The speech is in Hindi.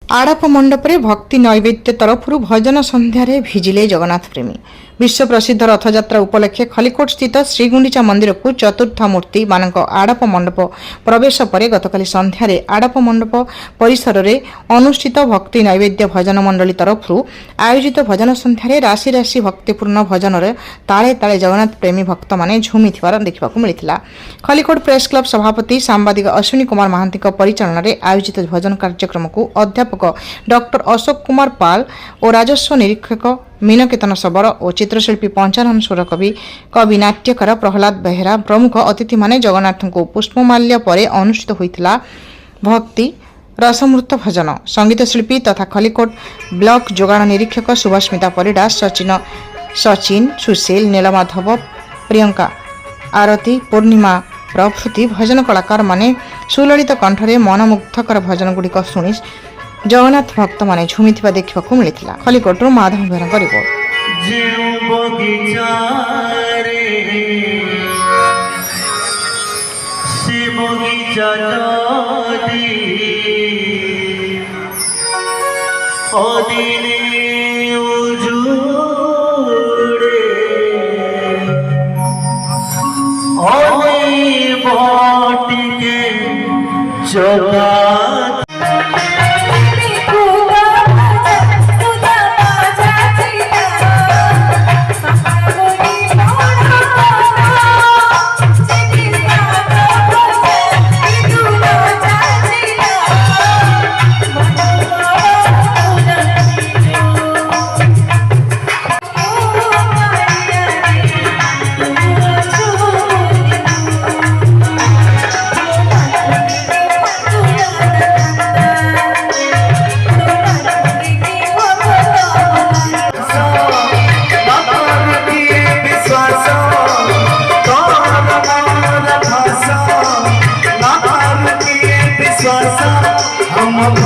आड़प मंडपरे भक्ति नैवेद्य तरफरु भजन संध्यारे भिजिले जगन्नाथ प्रेमी। विश्व प्रसिद्ध रथयात्रा उपलक्षे खलिकोट स्थित श्रीगुंडीचा मंदिर को चतुर्थ मूर्ति मानक आड़प मंडप प्रवेश पर गतकाली संध्यारे आड़प मंडप परिसर में अनुष्ठित भक्ति नैवेद्य भजन मंडली तरफरु आयोजित भजन संध्यारे राशि राशि भक्तिपूर्ण भजन ताले ताले जगन्नाथ प्रेमी भक्त माने झुमिथिबार देखिबाकु मिलिथिला। खलिकोट प्रेस क्लब सभापति सांबादिक अश्विनी कुमार महांती परिचालन में आयोजित भजन कार्यक्रम को अध्यापक डॉक्टर अशोक कुमार पाल और राजस्व निरीक्षक मीनकेतन शबर और चित्रशिल्पी पंचानन सुर कवि नाट्यकार प्रहलाद बेहेरा प्रमुख अतिथि माने जगन्नाथ को पुष्पमाल्य पर अनुष्ठित होइतिला भक्ति रसमृत भजन। संगीत शिल्पी तथा खलिकोट ब्लॉक जोगाण निरीक्षक सुभास्मिता परिडा सचिन सुशील नीलमाधव प्रियंका आरती पूर्णिमा प्रभृति भजन कलाकार माने सुललित कंठरे मनमुग्धकर भजन गुड़िक शुणी जगन्नाथ भक्त माने झुमिथिबा देखिबाकु मिलिथिला। खलिकोटरु माधव बेहेराଙ୍କ रिपोर्ट। हम